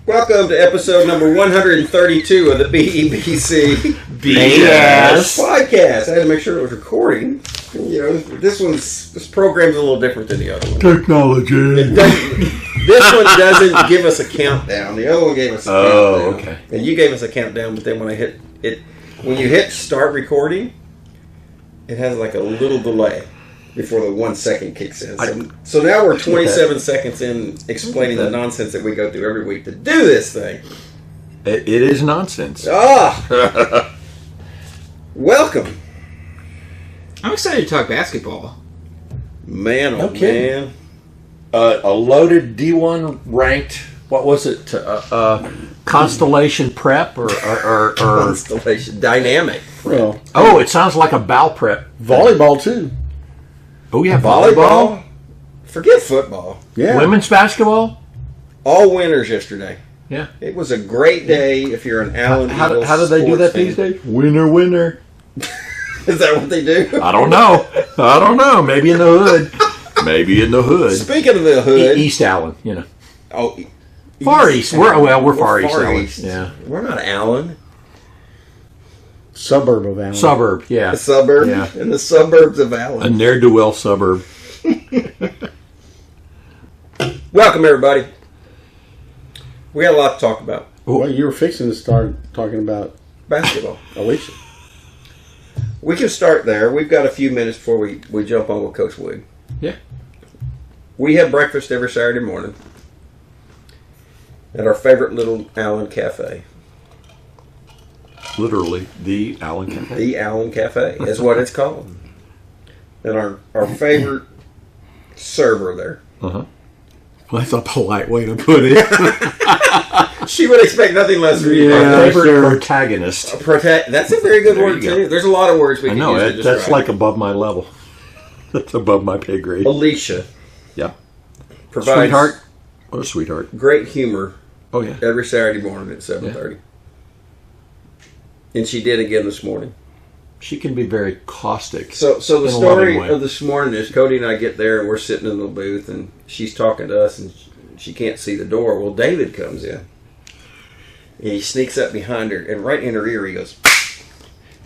Welcome to episode number 132 of the BEBC BS podcast. I had to make sure it was recording. You know, this program's a little different than the other one. Technology. This one doesn't give us a countdown. The other one gave us a countdown. Oh, okay. And you gave us a countdown, but then when I hit it, when you hit start recording, it has like a little delay before the 1 second kicks in. So now we're 27 seconds in explaining the nonsense that we go through every week to do this thing. It is nonsense. Welcome. I'm excited to talk basketball. Man, oh man. A loaded D1 ranked, what was it? Constellation Prep or Constellation Dynamic. Well, it sounds like a bow prep. volleyball too. Oh yeah, Volleyball? Forget football. Yeah. Women's basketball. All winners yesterday. Yeah. It was a great day if you're an Allen Eagles How do they do that these days? Winner, winner. Is that what they do? I don't know. Maybe in the hood. Speaking of the hood. East Allen, you know. Oh, Far East. We're Far East Allen. Yeah. We're not Allen. Suburb of Allen. Suburb, yeah. A suburb? Yeah. In the suburbs of A Allen. ne'er-do-well suburb. Welcome, everybody. We got a lot to talk about. Well, you were fixing to start talking about Basketball. Alicia. We can start there. We've got a few minutes before we jump on with Coach Wig. Yeah. We have breakfast every Saturday morning at our favorite little Allen Cafe. Literally, the Allen Cafe. The Allen Cafe is what it's called. And our favorite server there. Uh-huh. Well, that's a polite way to put it. She would expect nothing less from you. Yeah, Our favorite protagonist. That's a very good There word, you go. too. There's a lot of words we I can know, use to describe that's like above my level. That's above my pay grade. Alicia Yeah. provides Sweetheart. What a sweetheart. great humor Oh, yeah. every Saturday morning at 7:30. And she did again this morning. She can be very caustic. So the in a story loving way. of this morning is Cody and I get there and we're sitting in the booth and she's talking to us and she can't see the door. Well, David comes in. And he sneaks up behind her and right in her ear he goes,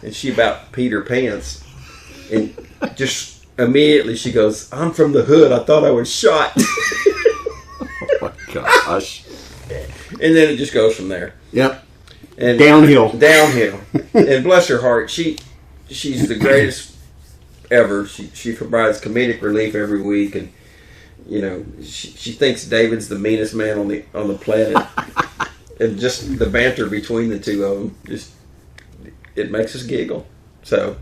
and she about peed her pants. And just immediately she goes, "I'm from the hood. I thought I was shot." Oh, my gosh. And then it just goes from there. Yep. And Downhill. And bless her heart, she's the greatest ever. She provides comedic relief every week, and you know she thinks David's the meanest man on the planet, and just the banter between the two of them it makes us giggle. So,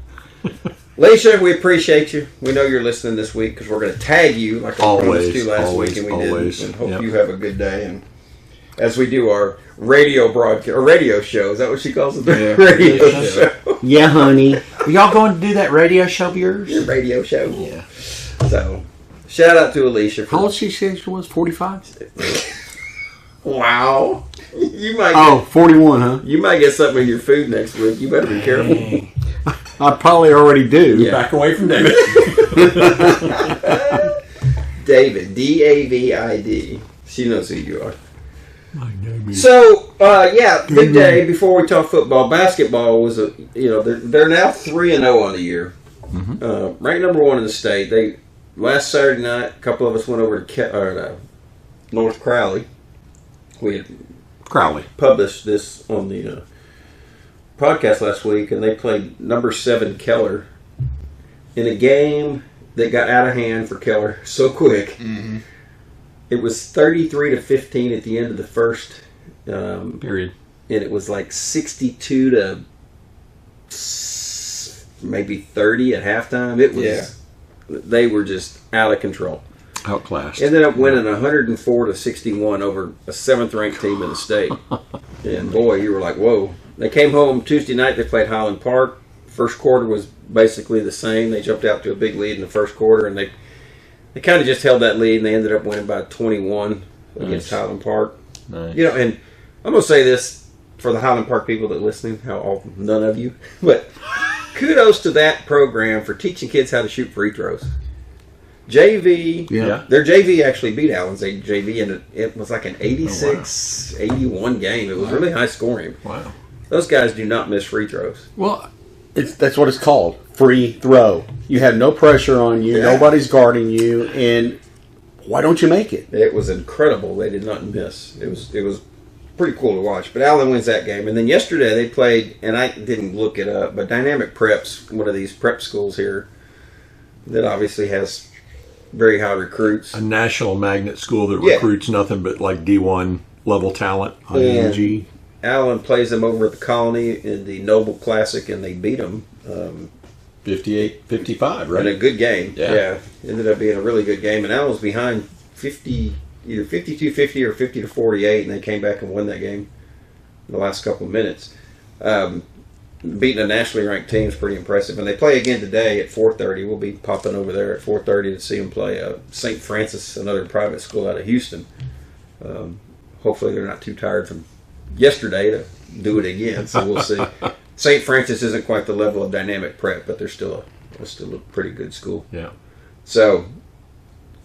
Leisha, we appreciate you. We know you're listening this week because we're going to tag you like I promised to last week, and we did. And hope you have a good day. And as we do our radio broadcast or radio show, is that what she calls it? Yeah. Radio show. Yeah, honey. Are y'all going to do that radio show of yours? Your radio show. Yeah. So, shout out to Alicia. How old she said she was? 45? Wow. You might 41, huh? you might get something with your food next week. You better be careful. I probably already do. Yeah. Back away from David. David, David. She knows who you are. My name is... So, big day before we talk football. Basketball was they're now 3-0 on the year. Mm-hmm. Ranked number 1 in the state. Last Saturday night, a couple of us went over to North Crowley. We had Crowley. published this on the podcast last week, and they played number 7 Keller in a game that got out of hand for Keller so quick. Mm-hmm. It was 33-15 at the end of the first Period. and it was like 62 to maybe 30 at halftime. It was they were just out of control. Outclassed. Ended up winning 104-61 over a 7th-ranked team in the state. And boy, you were like, whoa. They came home Tuesday night. They played Highland Park. First quarter was basically the same. They jumped out to a big lead in the first quarter, and they kind of just held that lead, and they ended up winning by 21 against Highland Park. Nice. You know, and I'm going to say this for the Highland Park people that are listening, none of you, but kudos to that program for teaching kids how to shoot free throws. JV. Yeah. Their JV actually beat Allen's JV, and it was like an 86-81 game. It was really high scoring. Wow. Those guys do not miss free throws. Well, That's what it's called. Free throw. You have no pressure on you. Yeah. Nobody's guarding you. And why don't you make it? It was incredible. They did not miss. It was pretty cool to watch. But Allen wins that game. And then yesterday they played, and I didn't look it up, but Dynamic Prep's one of these prep schools here that obviously has very high recruits. a national magnet school that Yeah. recruits nothing but like D1 level talent on And UNG. Allen plays them over at the Colony in the Noble Classic, and they beat them 58-55, in a right? good game. Yeah. Ended up being a really good game. And Allen was behind 50, either 52-50 or 50-48, and they came back and won that game in the last couple of minutes. Beating a nationally ranked team is pretty impressive. And they play again today at 4:30. We'll be popping over there at 4:30 to see them play St. Francis, another private school out of Houston. Hopefully they're not too tired from yesterday to do it again, so we'll see. St. Francis isn't quite the level of Dynamic Prep, but they're still a pretty good school. Yeah. So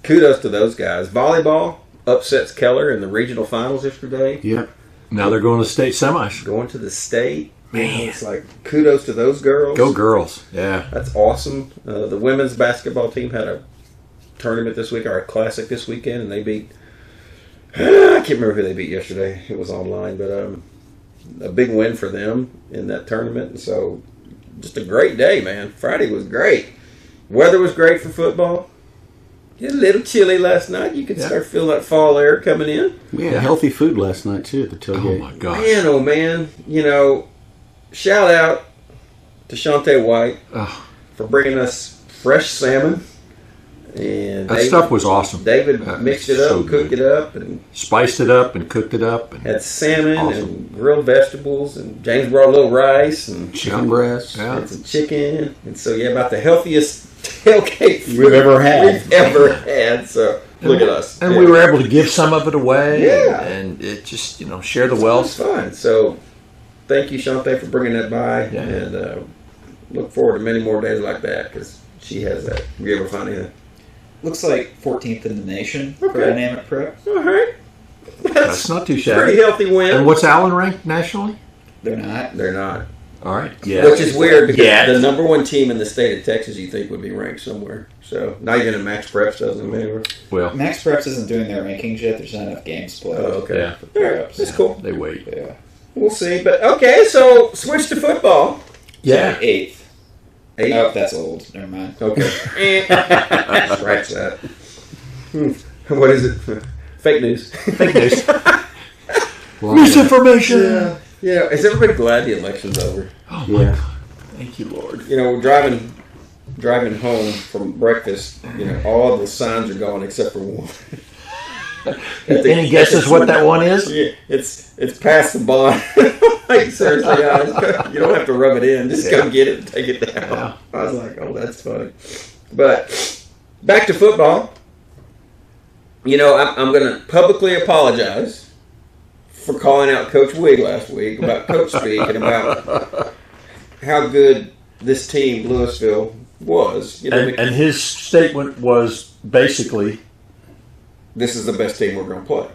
kudos to those guys. Volleyball upsets Keller in the regional finals yesterday. Yeah. Now they're going to state semis. Going to the state. Man. It's like kudos to those girls. Go girls. Yeah. That's awesome. The women's basketball team had a tournament this week, or a classic this weekend, and they beat I can't remember who they beat yesterday. It was online, but a big win for them in that tournament. And so just a great day, man. Friday was great. Weather was great for football. It was a little chilly last night. You could start feeling that fall air coming in. We had healthy food last night, too, at the Oh tailgate. my gosh. Man, oh man. You know, shout out to Shante White Oh, for bringing us fresh salmon. And that stuff was awesome. David That mixed was it up, so and cooked good. it up, and Spiced it up and cooked it up. And had salmon Awesome. and grilled vegetables, and James brought a little rice and Chicken breast. Yeah. some chicken. And so, yeah, about the healthiest tailgate We've ever had. we've ever had. So, look at us. And we were able to give some of it away. Yeah. And it just, share the It was wealth. fun. So, thank you, Shante, for bringing that by. Yeah. And look forward to many more days like that, because she has that. We ever find anything? Looks like 14th in the nation for Okay. Dynamic Prep. All right. That's not too Pretty shabby. healthy win. And what's Allen ranked nationally? They're not. They're not. All right. Which is weird, because Yeah. the number one team in the state of Texas, you think, would be ranked somewhere. So, not even in Max Preps doesn't matter. Well, Max Preps isn't doing their rankings yet. There's not enough games played. Oh, okay. Yeah. All right. That's cool. they wait. Yeah. We'll see. But, okay, so switch to football. Yeah. 8th. 8. Oh, that's old. Never mind. Okay. Scratch that. What is it? Fake news. Fake news. Well, Misinformation. Yeah. Is everybody glad the election's over? Oh my Yeah. God. Thank you, Lord. You know, driving home from breakfast, all of the signs are gone except for one. Any guesses what that one is? Yeah, it's past the bond. Like, seriously, guys, you don't have to rub it in. Just go get it and take it down. Yeah. I was like, oh, that's funny. But back to football. I'm going to publicly apologize for calling out Coach Wig last week about coach speak and about how good this team, Lewisville, was. And his statement was basically, This is the best team we're going to play.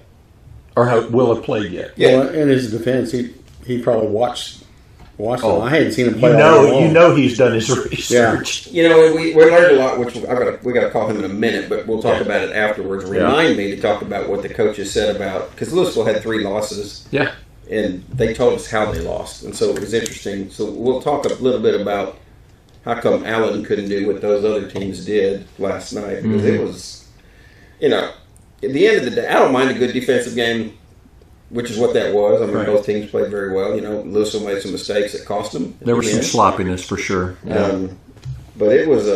or will have played yet. Yeah. Well, in his defense, he probably watched Oh. them. I hadn't seen him play all day You long. know he's done his research. We learned a lot, which we got to call him in a minute, but we'll talk about it afterwards. Remind me to talk about what the coaches said about, because Lewisville had 3 losses, Yeah. and they told us how they lost, and so it was interesting. So we'll talk a little bit about how come Allen couldn't do what those other teams did last night, because it was, at the end of the day, I don't mind a good defensive game, which is what that was. I mean, Right. both teams played very well. Lewisville made some mistakes that cost them. There was some Yeah. sloppiness for sure. But it was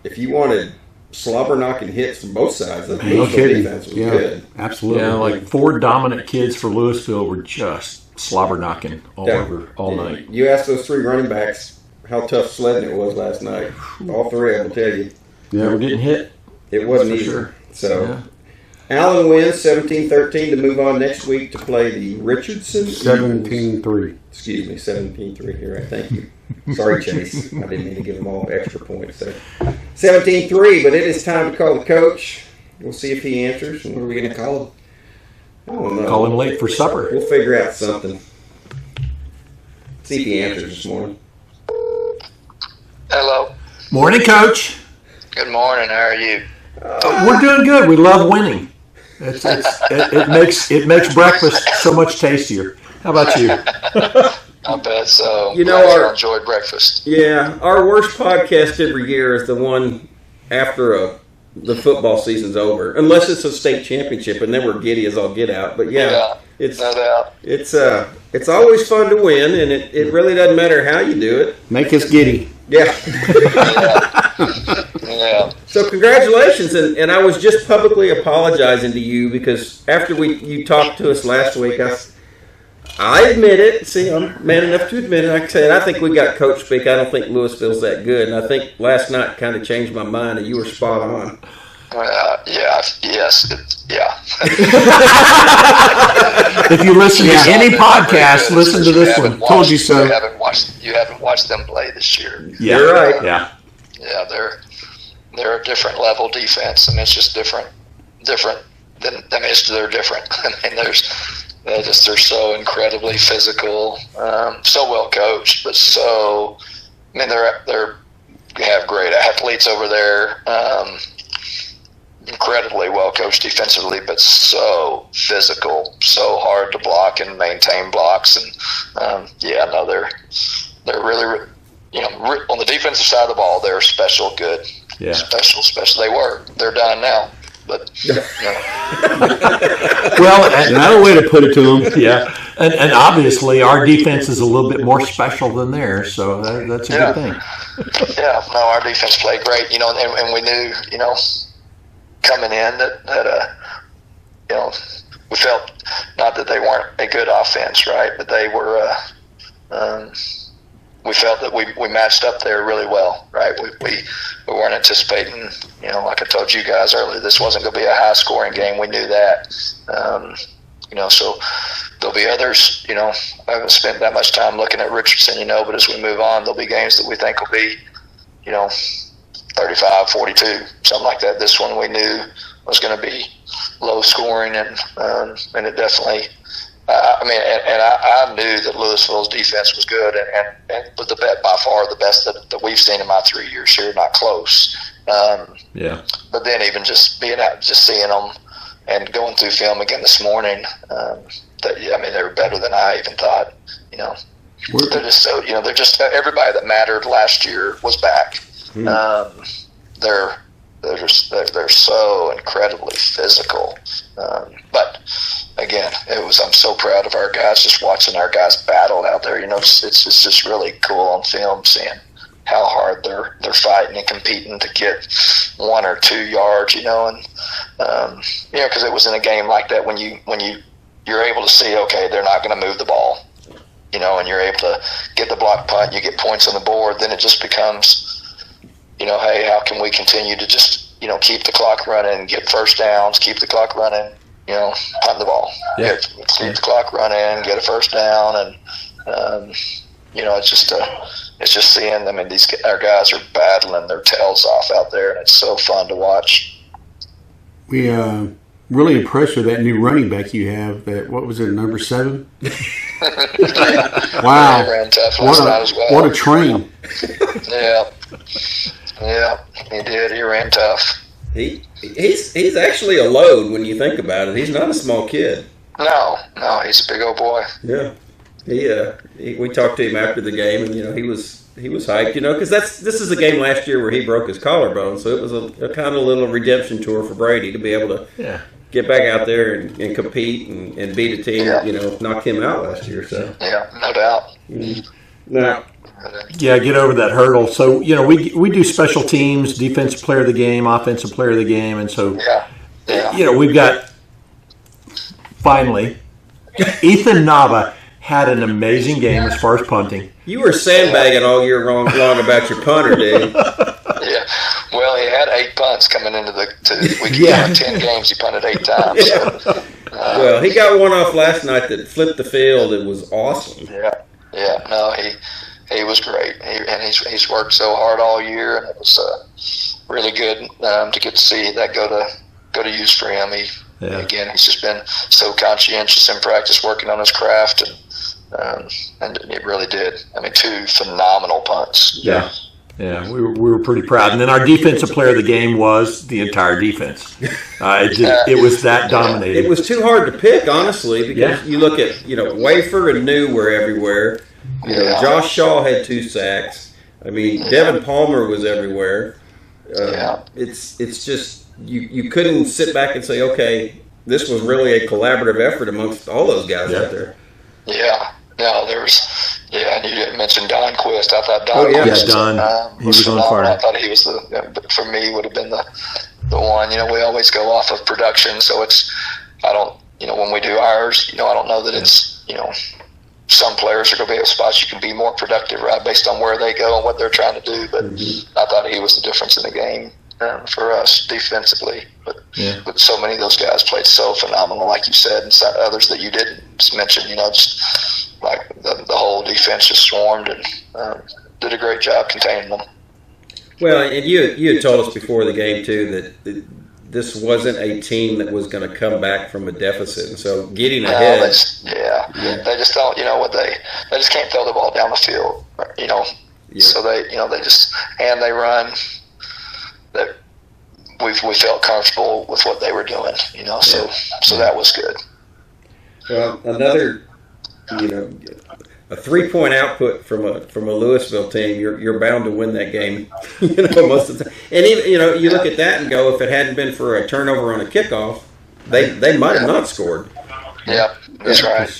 if you wanted slobber knocking hits from both sides, the No Lewisville kidding. defense was Yeah, good. absolutely. Yeah, like 4 dominant kids for Lewisville were just slobber knocking all Yeah. over all night. You asked those 3 running backs how tough sledding it was last night. All 3 of them will tell you They were getting hit. it wasn't For easy. sure. So Yeah. Allen wins 17-13 to move on next week to play the Richardson Eagles. 17-3. Excuse me, 17-3 here. Right, thank you. Sorry, Chase. I didn't mean to give them all extra points there. 17-3, but it is time to call the coach. We'll see if he answers. And what are we going to call him? I don't know. Call him late for supper. We'll figure out something. See if he answers this morning. Hello. Morning, Coach. Good morning. How are you? We're doing good. We love winning. It makes breakfast so much tastier. How about you? I bet so. You know, I enjoyed breakfast. Yeah, our worst podcast every year is the one after the football season's over, unless it's a state championship, and then we're giddy as all get out. But yeah, it's no doubt. It's always fun to win, and it really doesn't matter how you do it. Make us giddy. Yeah. Yeah. So congratulations, and I was just publicly apologizing to you because after you talked to us last week, I admit it. See, I'm man enough to admit it. Like I said, I think we got coach speak. I don't think Lewisville's that good, and I think last night kind of changed my mind, and you were spot on. If you listen to any podcast, listen to this one. Told you so. You haven't watched them play this year. Yeah. You're right. Yeah. Yeah, they're a different level defense. I mean, it's just different. They're different. I mean, they're so incredibly physical, so well coached, but so. I mean, they have great athletes over there. Incredibly well coached defensively, but so physical, so hard to block and maintain blocks. And they're really, on the defensive side of the ball, they're special good. Yeah. Special. They're done now. But Well, Another way to put it to them. yeah, and obviously our defense is a little bit more special than theirs, so that's a good thing. yeah, no, our defense played great. And we knew, coming in that we felt not that they weren't a good offense, right? But they were. We felt that we matched up there really well, right? We weren't anticipating, like I told you guys earlier, this wasn't going to be a high scoring game. We knew that, so there'll be others. I haven't spent that much time looking at Richardson, but as we move on, there'll be games that we think will be, 35, 42, something like that. This one we knew was going to be low scoring, and it definitely. I knew that Lewisville's defense was good, and was by far the best that we've seen in my 3 years here. Not close. Yeah. But then even just being out, just seeing them, and going through film again this morning, they were better than I even thought. They're just so they're just everybody that mattered last year was back. They're so incredibly physical, but again, I'm so proud of our guys. Just watching our guys battle out there, it's just really cool on film seeing how hard they're fighting and competing to get 1 or 2 yards, and because it was in a game like that when you're able to see, okay, they're not going to move the ball, and you're able to get the block punt, you get points on the board, then it just becomes, hey, how can we continue to just keep the clock running, get first downs, keep the clock running, punt the ball. Yeah. Keep the clock running, get a first down, and it's just seeing them. And our guys are battling their tails off out there, and it's so fun to watch. We really impressed with that new running back you have. What was it, number 7? Wow! He ran tough last night as well. What a train! Yeah, he did. He ran tough. He's actually a load when you think about it. He's not a small kid. No, he's a big old boy. Yeah, we talked to him after the game, and he was hyped, because this is a game last year where he broke his collarbone, so it was a kind of little redemption tour for Brady to be able to get back out there and compete and beat a team, knocked him out last year. So yeah, no doubt. Now, Yeah, get over that hurdle. So, we do special teams, defensive player of the game, offensive player of the game, and so we've got finally Ethan Nava had an amazing game as far as punting. you were sandbagging all year long about your punter, dude. Yeah. Well, he had 8 punts coming into we won 10 games. He punted 8 times. So, Well, he got one off last night that flipped the field. It was awesome. Yeah. No, he was great. He's worked so hard all year, and it was really good to get to see that go to use for him. Again, he's just been so conscientious in practice, working on his craft, and it really did. I mean, 2 phenomenal punts. Yeah. Yeah, we were pretty proud. And then our defensive player of the game was the entire defense. It was that dominating. It was too hard to pick, honestly, because you look at, Wafer and New were everywhere. Josh Shaw had 2 sacks. I mean, Devin Palmer was everywhere. It's just, you couldn't sit back and say, okay, this was really a collaborative effort amongst all those guys out there. Yeah. No, there was... Yeah, and you didn't mention Don Quist. I thought Don Quist he was on fire. I thought he was for me, would have been the one. We always go off of production, so when we do ours, I don't know that it's, some players are going to be at spots you can be more productive, right, based on where they go and what they're trying to do. But I thought he was the difference in the game for us defensively. But so many of those guys played so phenomenal, like you said, and others that you didn't mention, just like the whole defense just swarmed and did a great job containing them. Well, and you had told us before the game, too, that this wasn't a team that was going to come back from a deficit. And so getting ahead. They just don't, they just can't throw the ball down the field, So they just, and they run. That we felt comfortable with what they were doing, so that was good. Well, another, a 3-point output from a Lewisville team, you're bound to win that game, most of the time. And even, you look at that and go, if it hadn't been for a turnover on a kickoff, they might have not scored. Yeah, that's right.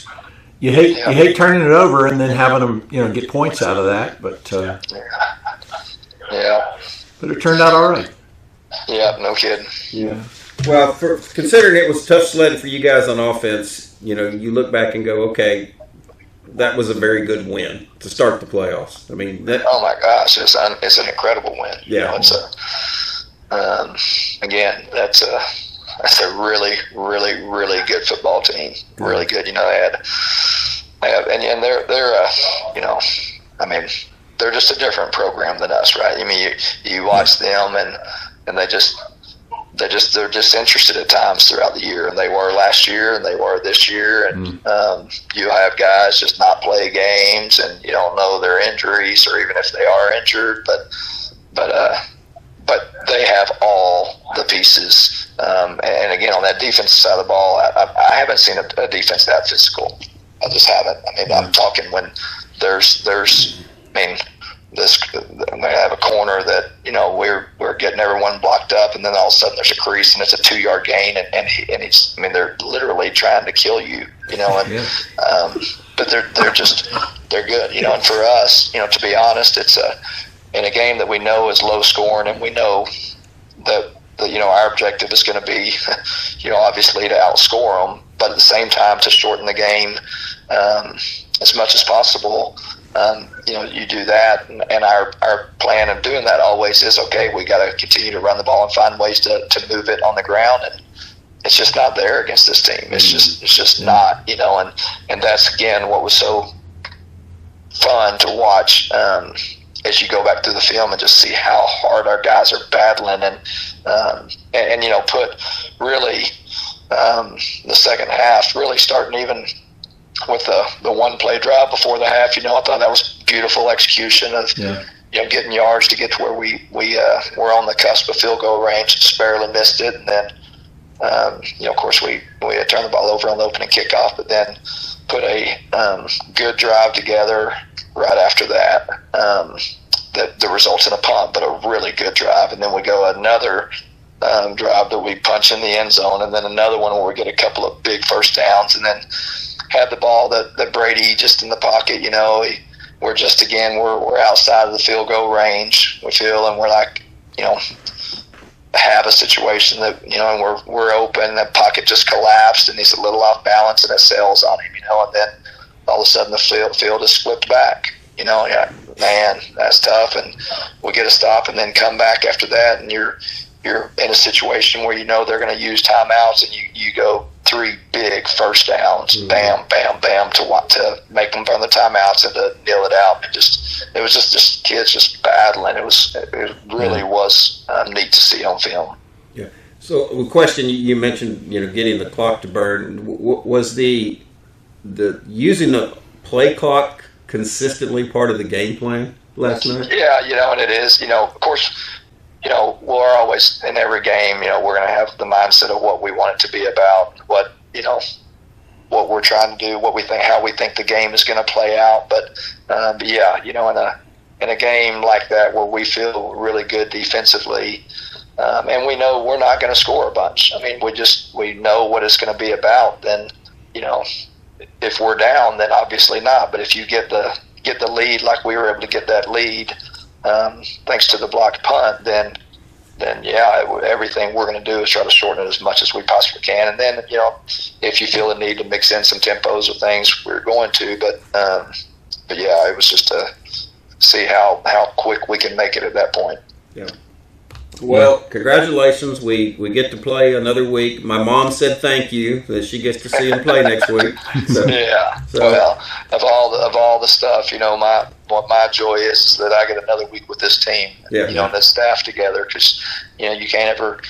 You hate turning it over and then having them, get points out of that, but but it turned out all right. Yeah, no kidding. Yeah. Well, considering it was tough sledding for you guys on offense, you look back and go, okay, that was a very good win to start the playoffs. I mean, oh my gosh, it's an incredible win. Yeah, again, that's a really, really, really good football team. Really good. They have, and they're just a different program than us, right? I mean, you watch them and they're just interested at times throughout the year, and they were last year and they were this year, and you have guys just not play games, and you don't know their injuries or even if they are injured, but they have all the pieces, and again, on that defensive side of the ball, I haven't seen a defense that physical. I just haven't. I mean, I'm talking when there's they have a corner that we're getting everyone blocked up, and then all of a sudden there's a crease and it's a 2-yard gain, and he's they're literally trying to kill you, but they're good, and for us, to be honest, it's in a game that we know is low scoring, and we know that our objective is going to be obviously to outscore them, but at the same time to shorten the game as much as possible. You do that, and our plan of doing that always is, okay, we got to continue to run the ball and find ways to move it on the ground, and it's just not there against this team. It's just not, and that's, again, what was so fun to watch as you go back through the film and just see how hard our guys are battling, and put really the second half really starting even with the one play drive before the half. I thought that was beautiful execution of getting yards to get to where we were on the cusp of field goal range, just barely missed it, and then of course we had turned the ball over on the opening kickoff, but then put a good drive together right after that that results in a punt, but a really good drive, and then we go another drive that we punch in the end zone, and then another one where we get a couple of big first downs, and then had the ball that Brady just in the pocket, we're just, again, we're outside of the field goal range, we feel, and we're like, have a situation that, and we're open, that pocket just collapsed, and he's a little off balance, and it sails on him, and then all of a sudden the field is flipped back, man, that's tough, and we get a stop and then come back after that, and you're in a situation where they're going to use timeouts, and you go 3 big first downs, bam, bam, bam, to make them from the timeouts and to kneel it out. It was just kids just battling. It really was neat to see on film. Yeah. So, a question you mentioned, getting the clock to burn. Was the using the play clock consistently part of the game plan last night? Yeah, and it is. Of course, we're always in every game. We're going to have the mindset of what we want it to be about, what we're trying to do, what we think, how we think the game is going to play out. But yeah, in a game like that where we feel really good defensively, and we know we're not going to score a bunch. I mean, we know what it's going to be about. Then, if we're down, then obviously not. But if you get the lead like we were able to get that lead, thanks to the blocked punt, then yeah, everything we're going to do is try to shorten it as much as we possibly can. And then, if you feel the need to mix in some tempos or things, we're going to. But yeah, it was just to see how quick we can make it at that point. Yeah. Well, congratulations. We get to play another week. My mom said thank you that she gets to see him play next week. So, yeah. Well, of all the stuff, what my joy is that I get another week with this team. Yeah. And this staff together, because you can't ever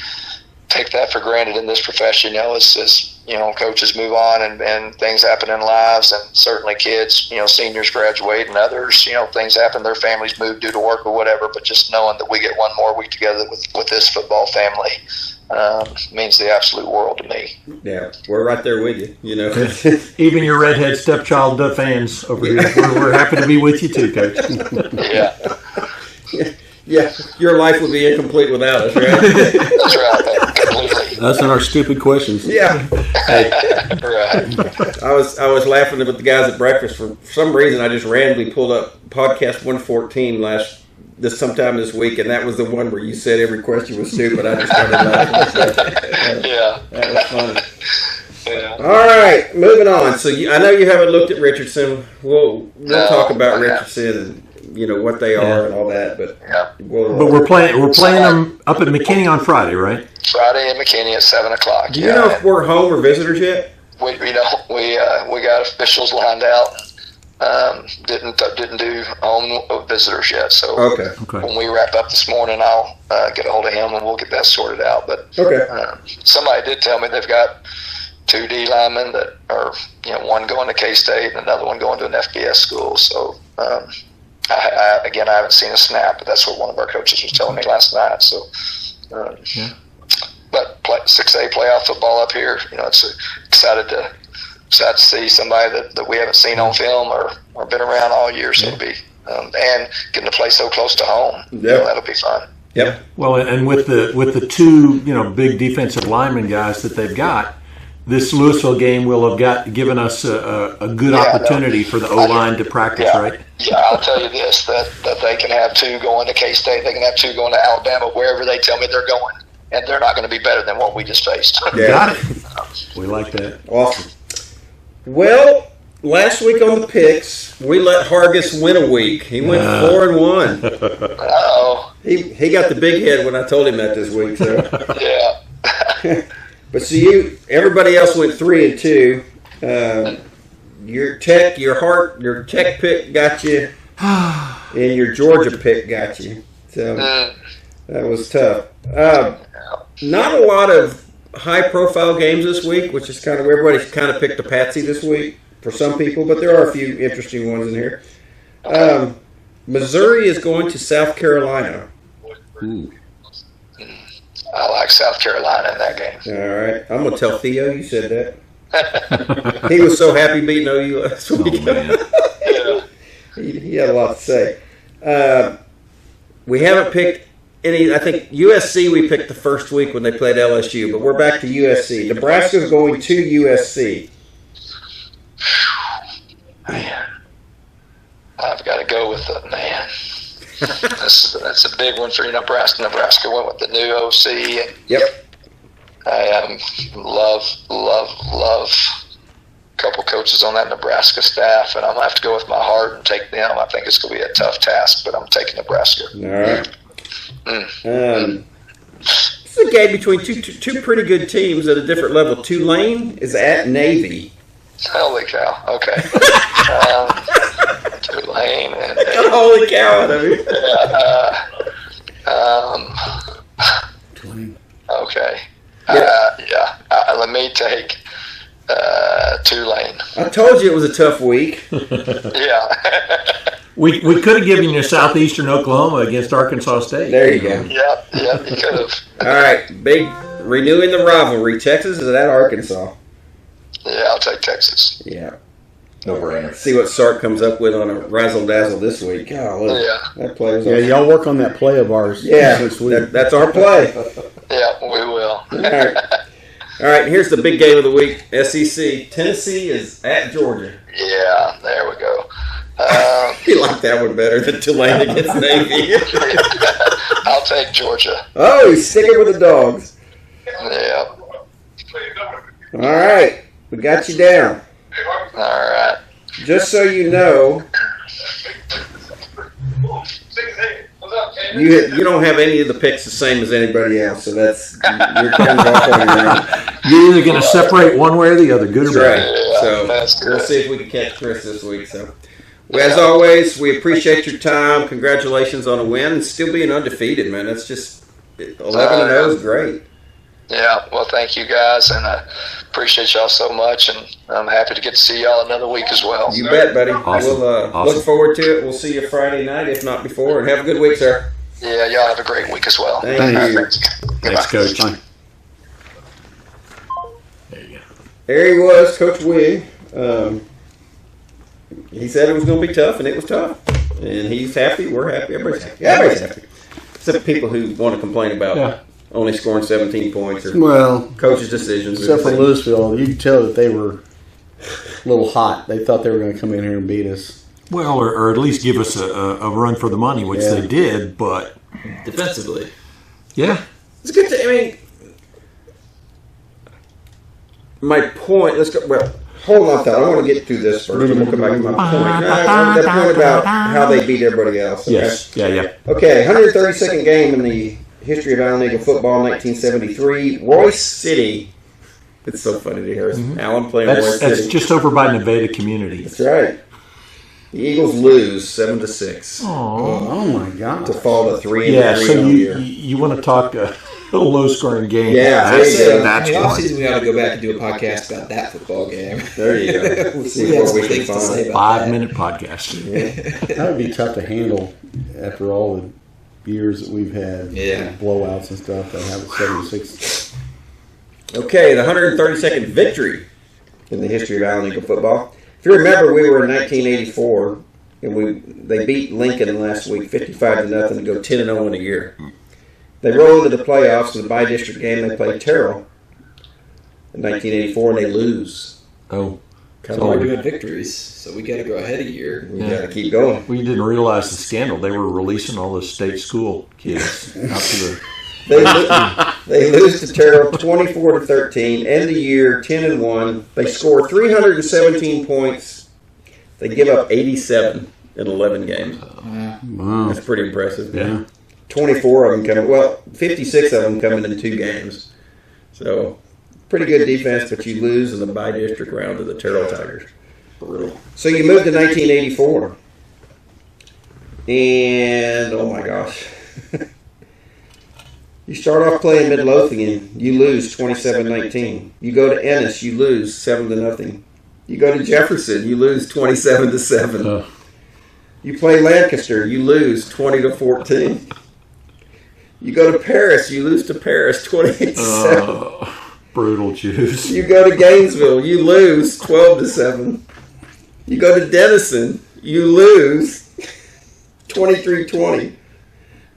take that for granted in this profession. As coaches move on and things happen in lives, and certainly kids, seniors graduate and others, things happen, their families move due to work or whatever, but just knowing that we get one more week together with this football family means the absolute world to me. Yeah, we're right there with you, Even your redhead stepchild fans over here, we're happy to be with you too, Coach. Yeah. Yeah, your life would be incomplete without us, right? That's right, completely. Us and our stupid questions. Yeah. Hey, Right. I was laughing with the guys at breakfast. For some reason, I just randomly pulled up podcast 114 sometime this week, and that was the one where you said every question was stupid. I just started laughing. Yeah. That was funny. Yeah. All right, moving on. So I know you haven't looked at Richardson. We'll talk about Richardson and what they are and all that, but but we're playing them up at McKinney on Friday, right? Friday in McKinney at 7:00. Do you know if we're home or visitors yet? We got officials lined out. Didn't do home visitors yet. So Okay. when we wrap up this morning, I'll get a hold of him and we'll get that sorted out. But somebody did tell me they've got 2 D linemen that are one going to K-State and another one going to an FBS school. So. I haven't seen a snap, but that's what one of our coaches was telling me last night. So, but 6A playoff football up here, it's excited to see somebody that we haven't seen on film or been around all year. So it'll be and getting to play so close to home, that'll be fun. Yep. Well, and with the 2 big defensive lineman guys that they've got, this Lewisville game will have given us a good opportunity for the O-line to practice, right? Yeah, I'll tell you this, that they can have 2 going to K-State, they can have 2 going to Alabama, wherever they tell me they're going, and they're not going to be better than what we just faced. Yeah. Got it. We like that. Awesome. Well, last week on the picks, we let Hargis win a week. He went 4-1. Uh-oh. He got the big head when I told him that this week. So. Yeah. But see, everybody else went 3-2. Your Tech pick got you, and your Georgia pick got you. So that was tough. Not a lot of high-profile games this week, which is kind of everybody's kind of picked a patsy this week for some people, but there are a few interesting ones in here. Missouri is going to South Carolina. I like South Carolina in that game. All right. I'm going to tell Theo you said that. He was so happy beating OU last week. He had a lot to say. We haven't picked any. I think USC we picked the first week when they played LSU, but we're back to USC. Nebraska's going to USC. Man, I've got to go with it, man. That's a big one for Nebraska. Nebraska went with the new OC. And Yep. I love a couple coaches on that Nebraska staff, and I'm going to have to go with my heart and take them. I think it's going to be a tough task, but I'm taking Nebraska. All right. This is a game between two pretty good teams at a different level. Tulane is at Navy. Holy cow. Okay. Tulane and Holy cow! I mean. Okay. Let me take Tulane. I told you it was a tough week. Yeah. We could have given you Southeastern Oklahoma against Arkansas State. There you go. Yep, you could have. All right, big renewing the rivalry. Texas is at Arkansas. Yeah, I'll take Texas. Yeah. No brainer. See what Sark comes up with on a razzle dazzle this week. Golly, that plays. Yeah, y'all work on that play of ours. Yeah, this week. that's our play. Yeah, we will. All right. Here's the big game of the week. SEC. Tennessee is at Georgia. Yeah, there we go. You like that one better than Tulane against Navy. I'll take Georgia. Oh, he's sticking with the dogs. Yeah. All right, we got you down. All right. Just so you know, you don't have any of the picks the same as anybody else, so that's you're kind of off on your own. You're either going to separate one way or the other, good or That's bad. right. So That's good. we'll see if we can catch Chris this week. So, as always, we appreciate your time. Congratulations on a win and still being undefeated, man. That's just 11-0 is great. Yeah, well, thank you guys, and I appreciate y'all so much, and I'm happy to get to see y'all another week as well. You bet, buddy. Awesome. We'll Awesome. look forward to it. We'll see you Friday night, if not before, and have a good week, sir. Yeah, y'all have a great week as well. Thank All right, you. thanks. Thanks, Goodbye. Coach. Fine. There you go. There he was, Coach Wig. He said it was going to be tough, and it was tough. And he's happy. We're happy. Everybody's happy. Everybody's happy. Except people who want to complain about only scoring 17 points or Well, coach's decisions. except for Lewisville, you could tell that they were a little hot. They thought they were going to come in here and beat us. Well, or at least give us a run for the money, which Yeah. they did, but Defensively. yeah. It's good to, I mean, my point, let's go, well, hold on, thought. I want to get through this first, and we'll come back to my point. The point about how they beat everybody else. Okay? Yes. Yeah. Okay, 132nd game in the history of Allen Eagle football, 1973. Royce City. It's so funny to hear Allen playing Royce That's City. just over by Nevada Community. That's right. The Eagles lose 7-6 Oh, my God. to fall to 3-3 Yeah, so on the year. you want to talk a low-scoring game. Yeah, that's, there you go. that's In the one. offseason, we got to go back and do a podcast about that football game. There you go. We'll see We had what some we can things to say find. about 5-minute podcast. That would be tough to handle after all the years that we've had. Yeah. Blowouts and stuff. They have a 76. Okay, the 132nd victory in the history of Allen Eagle football. If you remember, we were in 1984, and they beat Lincoln last week 55-0 to go 10-0 in a year. They roll into the playoffs in the bi-district game. They play Terrell in 1984, and they lose. Oh, Kind So of we're like doing victories, so we got to go ahead a year. we got to keep going. we didn't realize the scandal. They were releasing all the state school kids out to the. They lose to Terrell 24-13. End the year 10-1. They score 317 points. They give up 87 in 11 games. Wow. That's pretty impressive. Yeah. 24 of them coming. Well, 56 of them coming in 2 games. So pretty good defense, but you lose in the bi-district round to the Terrell Tigers. Brutal. So you move to 1984, and oh my gosh. You start off playing Midlothian, you lose 27-19. You go to Ennis, you lose 7-0. You go to Jefferson, you lose 27-7. You play Lancaster, you lose 20-14. You go to Paris, you lose to Paris 28-7. Brutal Jews. You go to Gainesville, you lose 12-7. You go to Denison, you lose 23-20.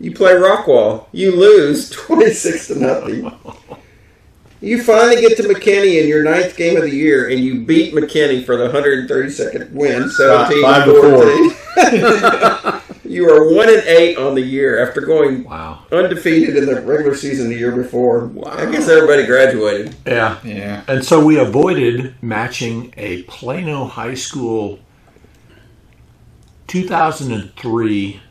You play Rockwall, you lose 26-0. You finally get to McKinney in your 9th game of the year, and you beat McKinney for the 132nd win, 17-14. You are 1-8 on the year after going undefeated in the regular season the year before. Wow. I guess everybody graduated. Yeah. Yeah. And so we avoided matching a Plano High School 2003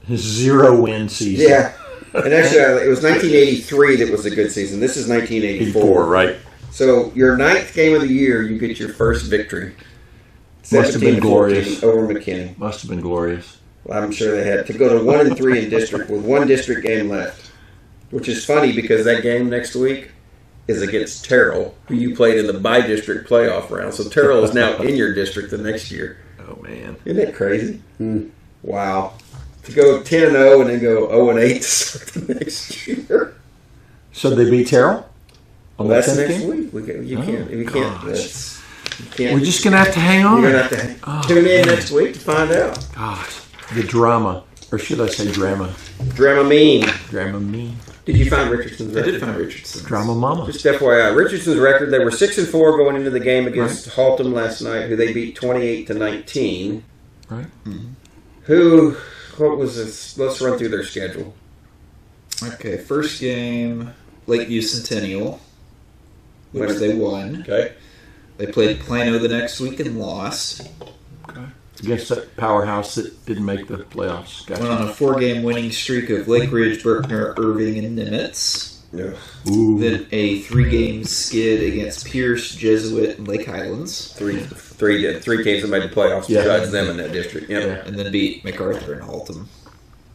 0-win season. Yeah. And actually, it was 1983 that was a good season. This is 1984. Right? So your 9th game of the year, you get your first victory. Must have been glorious. Over McKinney. Must have been glorious. Well, I'm sure they had to go to 1-3 in district with one district game left, which is funny because that game next week is against Terrell, who you played in the by-district playoff round. So Terrell is now in your district the next year. Oh, man. Isn't that crazy? Wow. To go 10-0 and then go 0-8 to start the next year. So they beat Terrell? Well, that's next week. You can't. We're just going to have to hang on. You're going to have to tune in next week to find out. Gosh, the drama. Or should I say drama? Dramamine. Dramamine. Did you find Richardson's record? I did find Richardson. Drama mama. Just FYI, Richardson's record, they were 6-4 going into the game against Haltom last night, who they beat 28-19. Right. What was this? Let's run through their schedule. Okay, first game, Lakeview Centennial, which they won. Okay. They played Plano the next week and lost. Okay. Against that powerhouse that didn't make the playoffs. Gotcha. Went on a 4-game winning streak of Lake Ridge, Berkner, Irving, and Nimitz. Yeah. Ooh. Then a 3-game skid against Pierce, Jesuit, and Lake Highlands. Three teams that made the playoffs besides them in that district. Yep. Yeah. And then beat MacArthur and Haltom.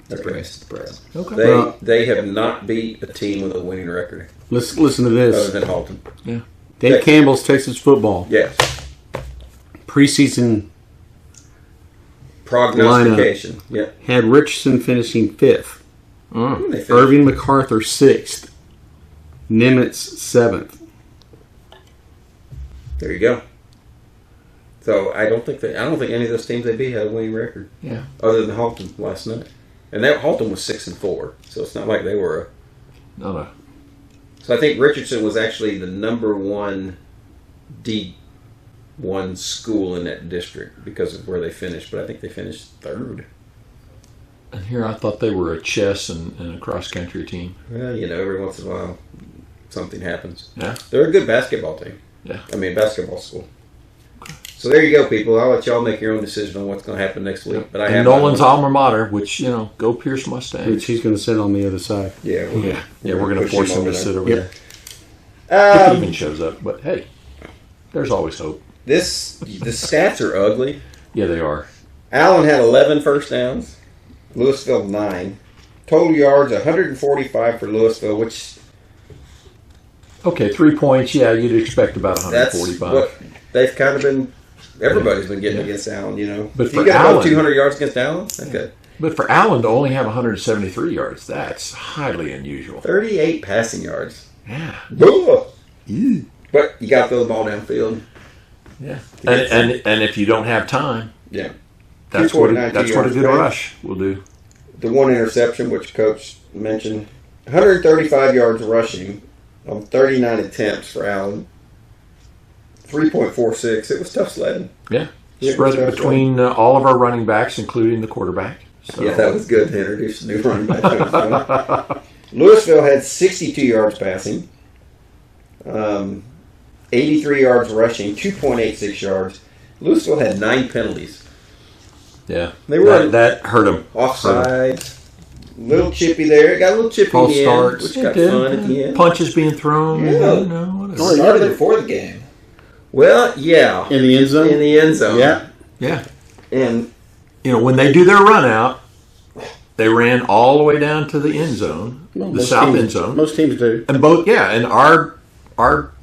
Surprise, surprise. Okay. They have not beat a team with a winning record Let's listen to other this. than Haltom. Yeah. Dave Campbell's Texas football Yes. preseason Prognostication. Yep. had Richardson finishing 5th, Mm. They finished. Irving MacArthur 6th, Nimitz 7th. There you go. So I don't think any of those teams they beat had a winning record. Yeah. Other than Haltom last night, and that Haltom was 6-4, so it's not like they were. No. So I think Richardson was actually the number one D1 school in that district because of where they finished, but I think they finished 3rd. And here I thought they were a chess and a cross country team. Well, every once in a while something happens. Yeah. They're a good basketball team. Yeah. I mean, basketball school. So there you go, people. I'll let y'all make your own decision on what's going to happen next week. But I have Nolan's alma mater, which, go Pierce Mustangs. Which he's going to sit on the other side. Yeah, we're going to push force him him to over sit there. over there. If he even Um, shows up. But hey, there's always hope. the stats are ugly. Yeah, they are. Allen had 11 first downs. Lewisville 9. Total yards 145 for Lewisville, which Okay, 3 points. Yeah, you'd expect about that's 145. what they've kind of been. Everybody's been getting against Allen, But if you for got about Allen- 200 yards against Allen, that's good. But for Allen to only have 173 yards, that's highly unusual. 38 passing yards. Yeah. Ugh. But you got to throw the ball downfield. Yeah. And if you don't have time, Yeah. that's what a 249 good yards. rush will do. The one interception, which Coach mentioned, 135 yards rushing on 39 attempts for Allen. 3.46. It was tough sledding. Yeah. Yeah, Spread it that's between all of our running backs, including the quarterback. So. Yeah, that was good to introduce the new running back. Lewisville had 62 yards passing, 83 yards rushing, 2.86 yards. Lewisville had 9 penalties. Yeah. They were that hurt them. Offsides. Little chippy there. It got a little chippy False in the starts. end, which got fun at the end. Punches being thrown. Yeah. Whatever. Started before the game. Well, yeah. In the end zone? In the end zone. Yeah. Yeah. And When they do their run out, they ran all the way down to the end zone, Well, the most south teams- end zone. Most teams do. And our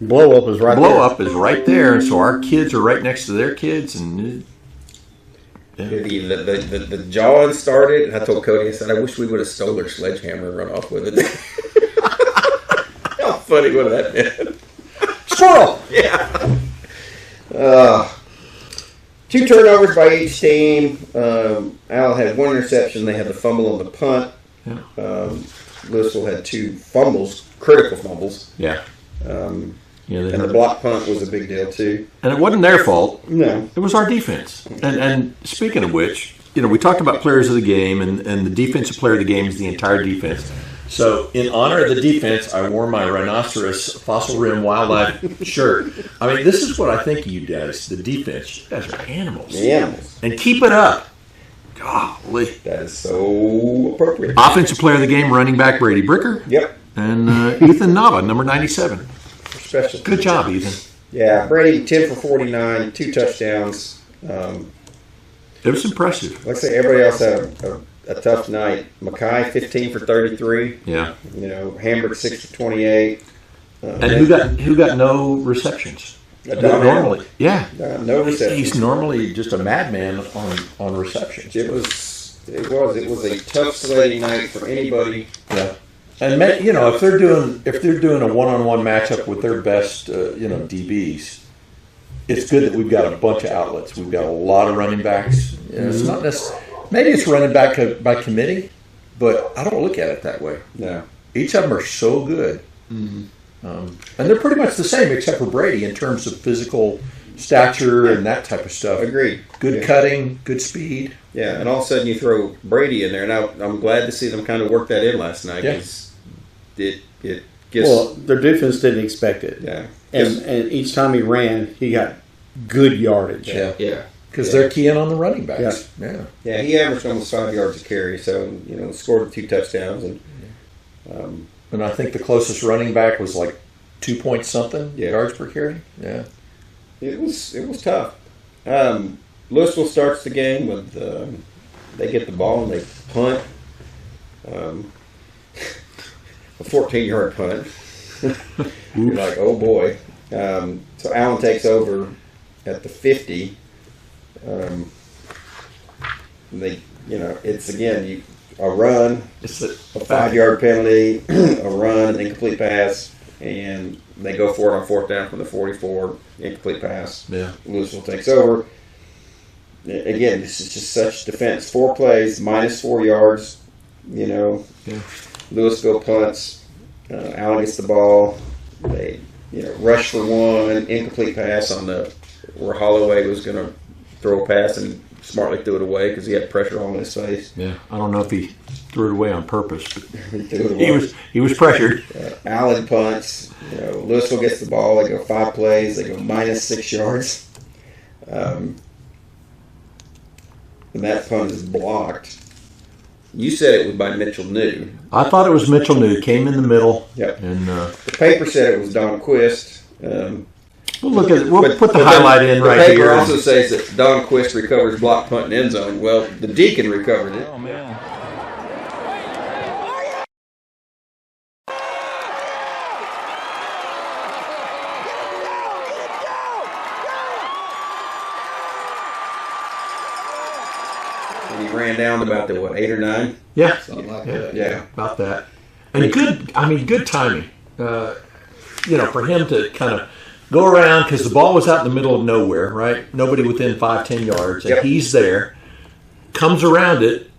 Blow up is right blow there. up is right there, and so our kids are right next to their kids, and the jawing started, and I told Cody, I said, I wish we would have stole their sledgehammer and run off with it. How funny would that been? squirrel. Yeah. 2 turnovers by each team. Al had 1 interception. They had the fumble on the punt. Yeah. Lewisville had 2 fumbles, critical fumbles. Yeah. They And the block punt was a big deal, too. And it wasn't their fault. No. It was our defense. And speaking of which, we talked about players of the game, and the defensive player of the game is the entire defense. So, in honor of the defense, I wore my rhinoceros fossil rim wildlife shirt. I mean, this is what I think of you guys, the defense. You guys are animals. The animals. And keep it up. Golly. That is so appropriate. Offensive player of the game, running back Brady Bricker. Yep. And Ethan Nava, number 97. Special. Good job, Ethan. Yeah, Brady, 10 for 49, 2 touchdowns. It was impressive. Like I say, everybody else had a tough night. Mackay, 15 for 33. Yeah. You know, Hamburg, 6 for 28. And who got no receptions? Normally. Yeah. No receptions. He's normally just a madman on receptions. It was a tough sledding night for anybody. Yeah. And if they're doing a one-on-one matchup with their best DBs, it's good that we've got a bunch of outlets. We've got a lot of running backs. It's not necessarily, maybe it's running back by committee, but I don't look at it that way. No. Each of them are so good. Mm-hmm. And they're pretty much the same except for Brady in terms of physical stature and that type of stuff. Agreed. Good cutting, good speed. Yeah, and all of a sudden you throw Brady in there, and I'm glad to see them kind of work that in last night. It gets... Well, their defense didn't expect it. Yeah. And each time he ran, he got good yardage. Yeah. Because they're keying on the running backs. Yeah, he averaged almost 5 yards a carry, so, scored 2 touchdowns. And I think the closest running back was like 2 point something yards per carry. Yeah. It was tough. Lewisville starts the game with they get the ball and they punt. A 14-yard punt. You're like, oh boy. So Allen takes over at the 50. It's again a run, It's a 5-yard penalty, a run, an incomplete pass, and they go for it on 4th down from the 44, incomplete pass. Yeah. Lewisville takes over. Again, this is just such defense. 4 plays, minus 4 yards. Lewisville punts. Allen gets the ball. They rush for 1, incomplete pass on where Holloway was going to throw a pass and smartly threw it away because he had pressure on his face. Yeah, I don't know if he threw it away on purpose, but he was pressured. Allen punts. Lewisville gets the ball. They go 5 plays. They go minus 6 yards. And that punt is blocked. You said it was by Mitchell New. I thought it was Mitchell New. Came in the middle. Yep. And the paper said it was Don Quist. We'll put the highlight in right here. The paper also says that Don Quist recovers block punt in end zone. Well, the Deacon recovered it. Oh man. And he ran down to about the 8 or 9. Yeah. Something like Yeah. that. Yeah. About that. And good timing. For him to kind of go around because the ball was out in the middle of nowhere, right? Nobody within 5-10 yards, and he's there, comes around it,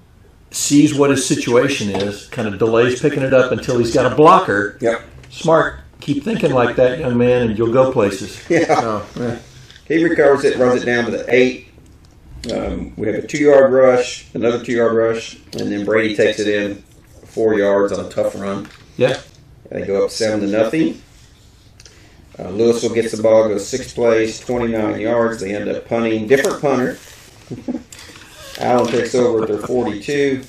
sees what his situation is, kind of delays picking it up until he's got a blocker. Yep. Smart. Keep thinking like that, young man, and you'll go places. Yeah. He recovers it, runs it down to the 8. We have a 2-yard rush, another 2-yard rush, and then Brady takes it in 4 yards on a tough run. Yeah. They go up 7-0. Lewisville gets the ball, goes 6 plays, 29 yards. They end up punting. Different punter. Allen takes over at their 42.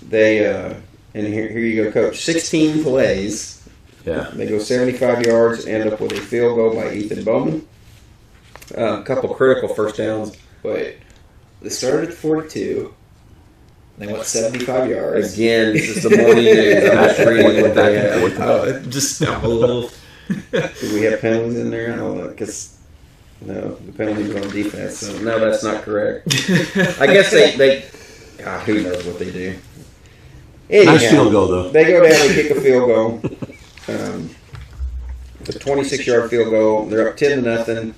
They and here you go, Coach. 16 plays. Yeah. They go 75 yards, end up with a field goal by Ethan Bowman. A couple critical first downs. Wait, they started at 42. They went 75 yards. Again, this is the morning news. I'm just reading what they have. Oh, just a little. Do we have penalties in there? I don't know. No, the penalty was on defense. So no, that's not correct. I guess they who knows what they do. Anyhow, Nice field goal, though. They go down and kick a field goal. It's a 26-yard field goal. They're up 10-0,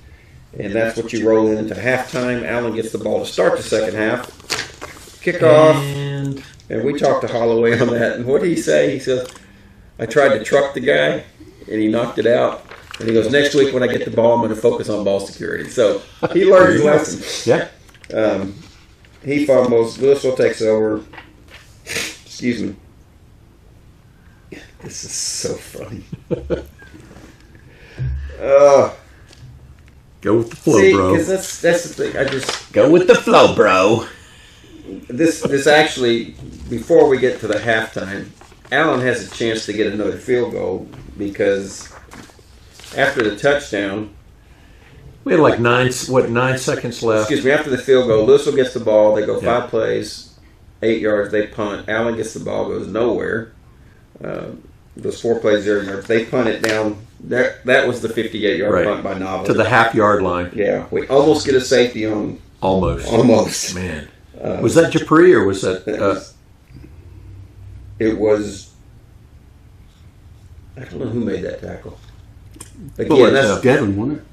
and that's what you roll into halftime. Allen gets the ball to start the second half. Kickoff. And we talked to Holloway on that. And what did he say? He says, I tried to truck the guy, and he knocked it out. And he goes, next week when I get the ball, I'm going to focus on ball security. So he learned his lesson. Yeah. He fumbles. Lewisville takes over. Excuse me. This is so funny. Go with the flow, bro. Because that's the thing. I just Go with the flow, bro. this actually, before we get to the halftime, Allen has a chance to get another field goal because after the touchdown, we had like 9 seconds left. Excuse me, after the field goal, Lewisville gets the ball. They go 5 plays, 8 yards. They punt. Allen gets the ball, goes nowhere. Those 4 plays, 0 yards. They punt it down. That was the 58-yard punt by Novel. To the half-yard line. Yeah, we almost get a safety on. Almost. Man. Was that Japri or was that... It was... I don't know who made that tackle. Again, that's Devin, wasn't it?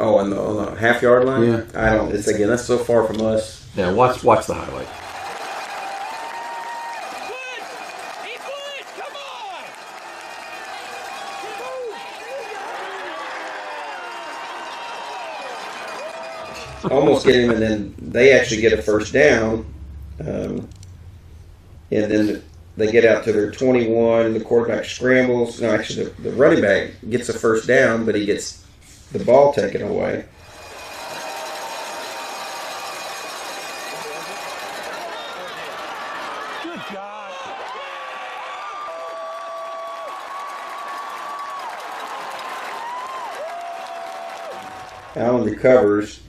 Oh, on the half-yard line? Yeah. I don't... It's, again, that's so far from us. Yeah, watch the highlight. Almost get him, and then they actually get a first down. And then they get out to their 21. The quarterback scrambles. No, actually, the running back gets a first down, but he gets the ball taken away. Good job. Allen recovers,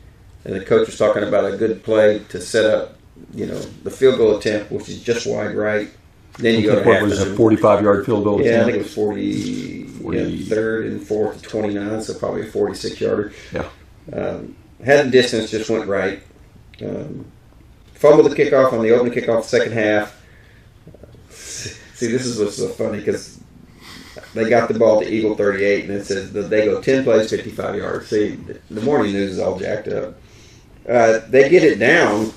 and the coach was talking about a good play to set up, the field goal attempt, which is just wide right. Then you go to what was a 45-yard field goal attempt? Yeah, I think it was 3rd and 4th to 29, so probably a 46-yarder. Yeah. Had the distance, just went right. Fumbled the kickoff on the opening kickoff, second half. See, this is what's so funny because they got the ball to Eagle 38, and it says that they go 10 plays, 55 yards. See, the morning news is all jacked up. They get it down,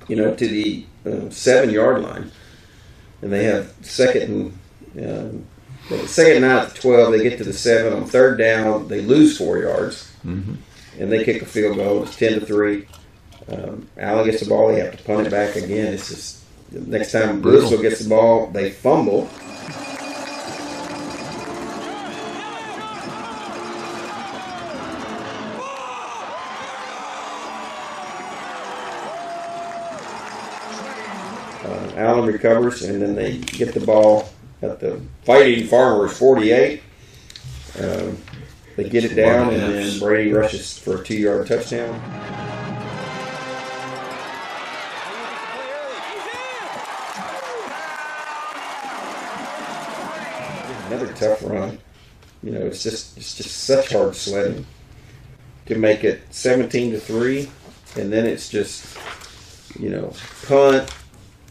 to the 7-yard line, and they have second and 9 at the 12. They get to the 7 on 3rd down. They lose 4 yards, and they kick a field goal. It's 10-3. Allen gets the ball. They have to punt it back again. It's just next time Lewisville gets the ball, they fumble. Allen recovers, and then they get the ball at the Fighting Farmers 48. They get it down, and then Brady rushes for a 2-yard touchdown. Another tough run. It's just such hard sledding to make it 17-3, and then it's just punt.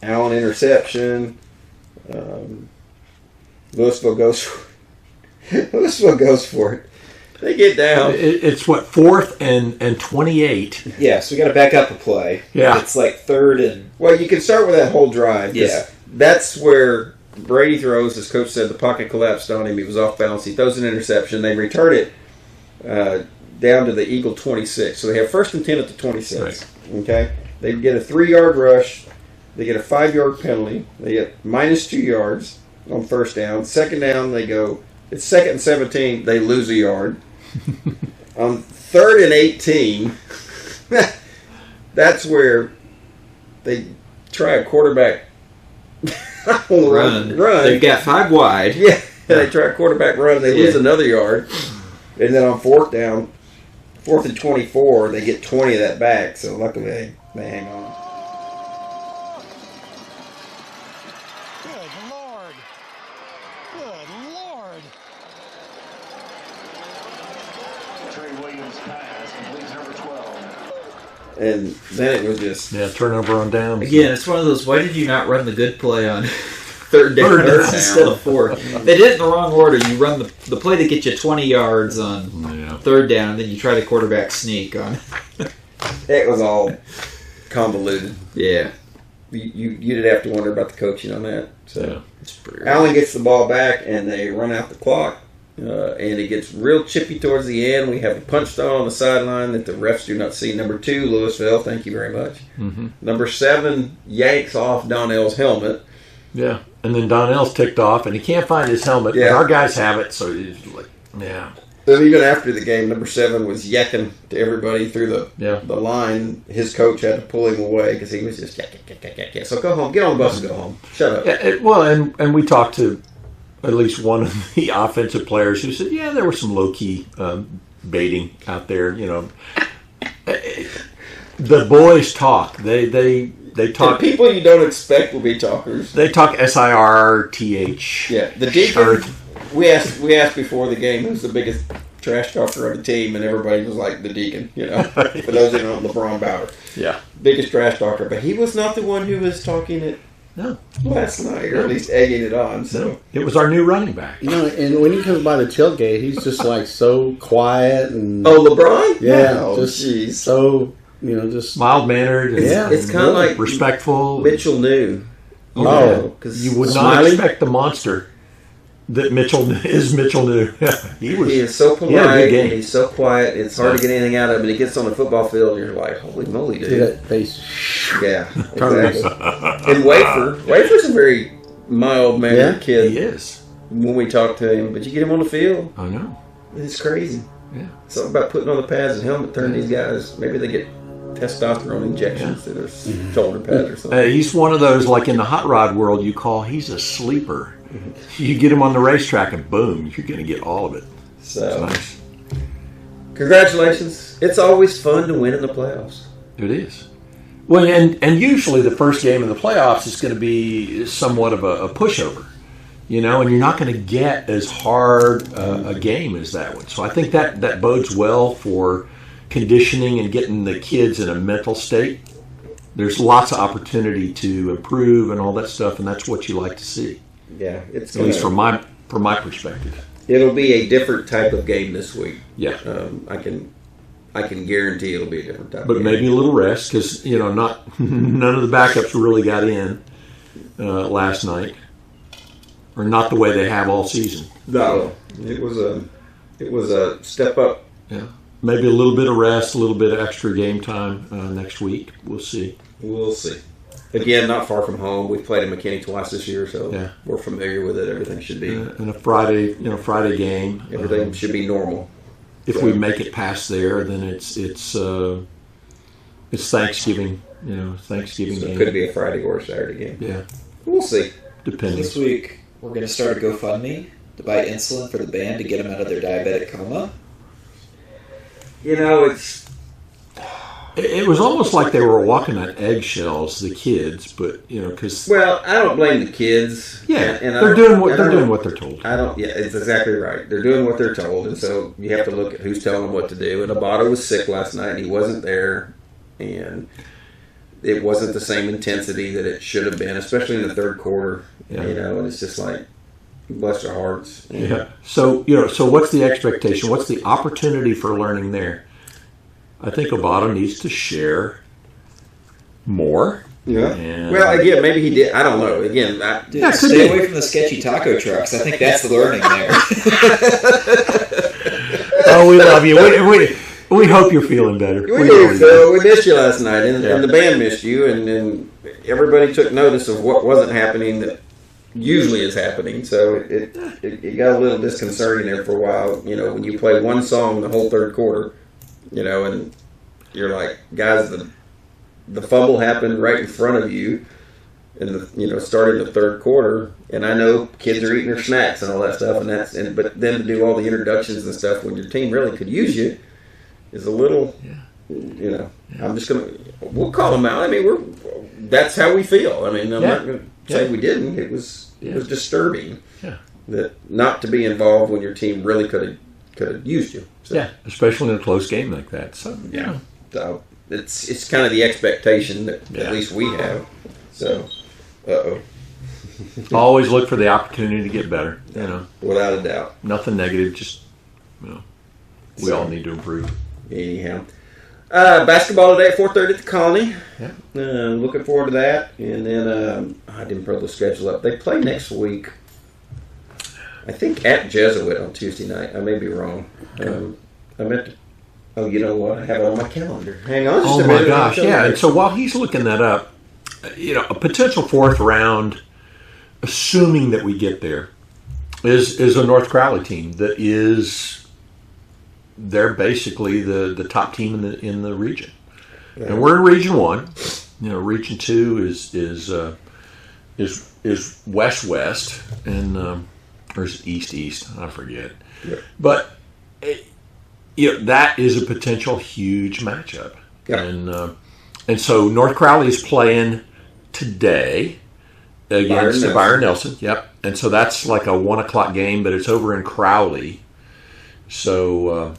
Allen interception. Lewisville goes for it. They get down. It's 4th and 28. Yeah, so we got to back up a play. Yeah. It's like 3rd and... Well, you can start with that whole drive. Yeah. That's where Brady throws, as Coach said, the pocket collapsed on him. He was off balance. He throws an interception. They return it down to the Eagle 26. So they have 1st and 10 at the 26. Right. Okay? They get a 3-yard rush. They get a 5-yard penalty. They get -2 yards on 1st down. 2nd down, they go, it's 2nd and 17. They lose a yard. On 3rd and 18, that's where they try a quarterback run. They've got 5 wide. Yeah, they try a quarterback run, and they lose another yard. And then on 4th down, 4th and 24, they get 20 of that back. So luckily they hang on. And then it was just... Yeah, turnover on downs. Again, it's one of those, why did you not run the good play on 3rd down instead of 4th? They did it in the wrong order. You run the play to get you 20 yards on 3rd down, and then you try the quarterback sneak on... It was all convoluted. Yeah. You did have to wonder about the coaching on that. So it's pretty Allen gets the ball back, and they run out the clock. And it gets real chippy towards the end. We have a punch down on the sideline that the refs do not see. Number 2, Lewisville. Thank you very much. Number 7 yanks off Donnell's helmet. Yeah, and then Donnell's ticked off, and he can't find his helmet. Yeah. But our guys have it, so he's like, yeah. And even after the game, number 7 was yakking to everybody through the line. His coach had to pull him away because he was just yak. So go home. Get on the bus and go home. Shut up. Yeah, and we talked to at least one of the offensive players who said, there was some low-key baiting out there. The boys talk. They talk. And people you don't expect will be talkers. They talk SIRTH. Yeah, the deacon. We asked before the game who's the biggest trash talker of the team, and everybody was like the deacon. For those that don't know, LeBron Bauer. Yeah, biggest trash talker, but he was not the one who was talking it. No, last night, or at least egging it on. So it was our new running back. And when he comes by the tailgate, he's just like so quiet and LeBron. Yeah, just so just mild mannered. It's kind of like respectful. Mitchell knew. Because you would not expect the monster that Mitchell knew. He is so polite. And he's so quiet. It's hard to get anything out of him. And he gets on the football field, and you're like, "Holy moly, dude!" See that face? Yeah, exactly. And Wafer's a very mild mannered kid. He is. When we talk to him, but you get him on the field. I know. It's crazy. Yeah. Something about putting on the pads and helmet, turning these guys. Maybe they get testosterone injections to their shoulder pads or something. He's one of those, like in the hot rod world, he's a sleeper. You get him on the racetrack and boom, you're going to get all of it. So, nice. Congratulations. It's always fun to win in the playoffs. It is. Well, and usually the first game in the playoffs is going to be somewhat of a pushover, and you're not going to get as hard a game as that one. So I think that bodes well for conditioning and getting the kids in a mental state. There's lots of opportunity to improve and all that stuff, and that's what you like to see. Yeah, it's at least from my perspective. It'll be a different type of game this week. Yeah, I can guarantee it'll be a different type. But maybe a little rest because not none of the backups really got in last night, or not the way they have all season. No, it was a step up. Yeah, maybe a little bit of rest, a little bit of extra game time next week. We'll see. We'll see. Again, not far from home. We've played in McKinney twice this year, so we're familiar with it. Everything should be. And a Friday game. Everything should be normal. If we make it past there, then it's Thanksgiving. Thanksgiving game. It could be a Friday or a Saturday game. Yeah, we'll see. Depending. This week we're going to start a GoFundMe to buy insulin for the band to get them out of their diabetic coma. It was almost like they were walking on eggshells, the kids, but because I don't blame the kids. Yeah, and they're doing what they're told. It's exactly right. They're doing what they're told, and so you have to look at who's telling them what to do. And Abata was sick last night, and he wasn't there, and it wasn't the same intensity that it should have been, especially in the third quarter. Yeah. And it's just like, bless their hearts. Yeah. So what's the expectation? What's the opportunity for learning there? I think Obata needs to share more. Yeah. Again, maybe he did. I don't know. Again, stay away from the sketchy taco trucks. I think that's the learning there. Oh, we love you. We hope you're feeling better. We do, Phil. We missed you last night, and the band missed you, and everybody took notice of what wasn't happening that usually is happening. So it got a little disconcerting there for a while. When you play one song the whole third quarter. And you're like, guys, the fumble happened right in front of you, in starting the third quarter. And I know kids are eating their snacks and all that stuff, but then to do all the introductions and stuff when your team really could use you is a little, I'm just we'll call them out. I mean, that's how we feel. I mean, I'm not going to say we didn't. It was disturbing that not to be involved when your team really could have used you. So, especially in a close game like that. So so it's kind of the expectation that at least we have. So, always look for the opportunity to get better. Without a doubt. Nothing negative. Just we all need to improve. Anyhow, basketball today at 4:30 at the Colony. Yeah. Looking forward to that. And then I didn't pull the schedule up. They play next week. I think at Jesuit on Tuesday night. I may be wrong. I meant to. Oh, you know what? I have it on my calendar. Hang on. Oh my gosh! Yeah. And so while he's looking that up, a potential fourth round, assuming that we get there, is a North Crowley team that is they're basically the top team in the region. And we're in Region 1. Region 2 is west, and or is it east? I forget. Yeah. But that is a potential huge matchup. Yeah. And so North Crowley is playing today against Byron Nelson. Yep. And so that's like a 1:00 game, but it's over in Crowley. So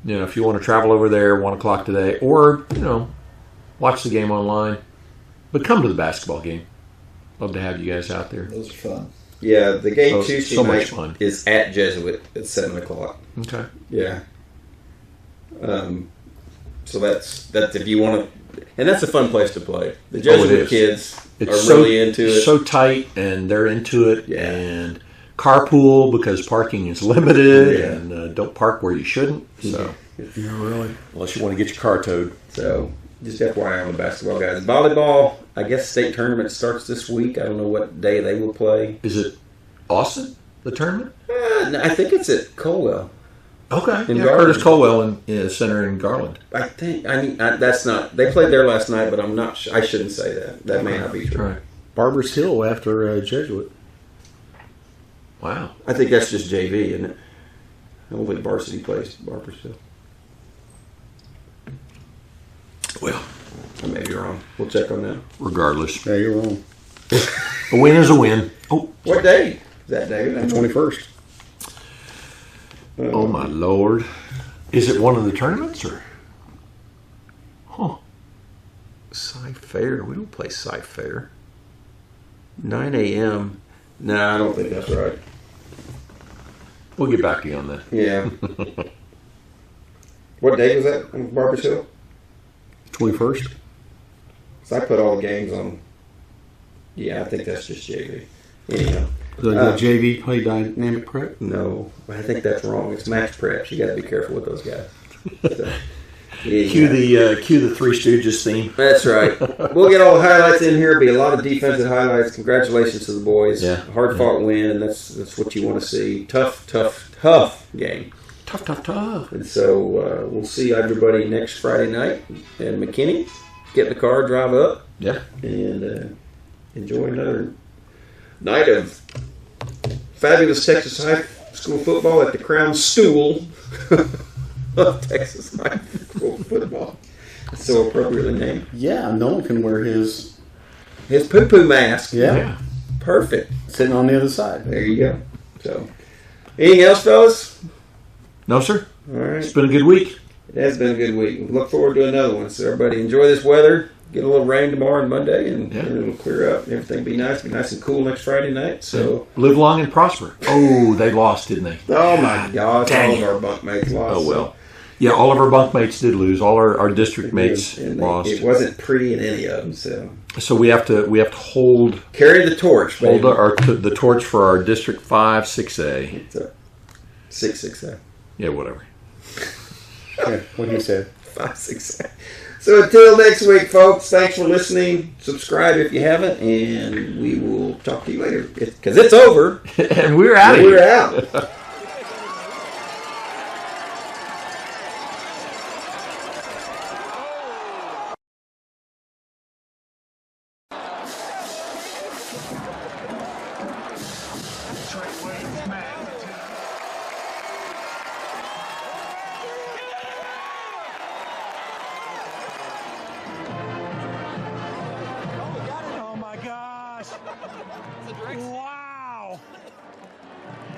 if you want to travel over there 1:00 today, or watch the game online, but come to the basketball game. Love to have you guys out there. Those are fun. Yeah, the game Tuesday so night much fun. is at Jesuit at 7:00. Okay. Yeah. So that's if you want to, and that's a fun place to play. The Jesuit kids are really into it. It's so tight, and they're into it. Yeah. And carpool because parking is limited, and don't park where you shouldn't. So, really, unless you want to get your car towed. So, just FYI on the basketball guys. Volleyball, I guess state tournament starts this week. I don't know what day they will play. Is it Austin, the tournament? No, I think it's at Colwell. Okay. In Yeah, Garland. Curtis Colwell in Center in Garland. That's not. They played there last night, but I'm not. I shouldn't say that. That may not be true. Right. Barbers Hill after Jesuit. Wow. I think that's just JV, isn't it? I don't think varsity plays Barbers Hill. Well, I may be wrong. We'll check on that. regardless, Yeah, you're wrong. a win is a win. Oh, What day is that, David? The 21st. oh my Lord! Is it one of the tournaments or? Huh. Sci Fair. We don't play Sci Fair. 9 a.m. No, I don't think that's right. We'll get back to you on that. Yeah. What day was that on Barbers Hill? 21st. So I put all the games on. Yeah, I think that's just JV. Anyhow. The JV play dynamic prep. No, I think that's wrong. It's match prep. You got to be careful with those guys. So, Cue the Three Stooges theme. That's right. We'll get all the highlights in here. Be a lot of defensive highlights. Congratulations to the boys. Yeah. Hard fought win, and that's what you want to see. Tough game. Tough. And so we'll see everybody next Friday night in McKinney. Get in the car, drive up, Yeah. and enjoy another night of fabulous Texas high school football at the Crown Stool of Texas high school football. It's so appropriately named. Yeah, Nolan can wear his poo-poo mask. yeah, Perfect. sitting on the other side. There you go. So, anything else, fellas? No, sir. All right. It's been a good week. It has been a good week. We look forward to another one. So, everybody, enjoy this weather. Get a little rain tomorrow and Monday, and it'll clear up. Everything be nice and cool next Friday night. So, Live long and prosper. Oh, they lost, didn't they? oh my gosh, Dang all it. of our bunkmates lost. Oh well. Yeah, all of our bunkmates did lose. All our district mates And lost. it wasn't pretty in any of them. So, So we have to hold carry the torch, baby. the torch for our District 5 6A. It's a 6-6. Yeah, whatever. Yeah, what he said. 5-6. So until next week, folks, thanks for listening. Subscribe if you haven't, and we will talk to you later. Because it's over. And we're out of here. We're out.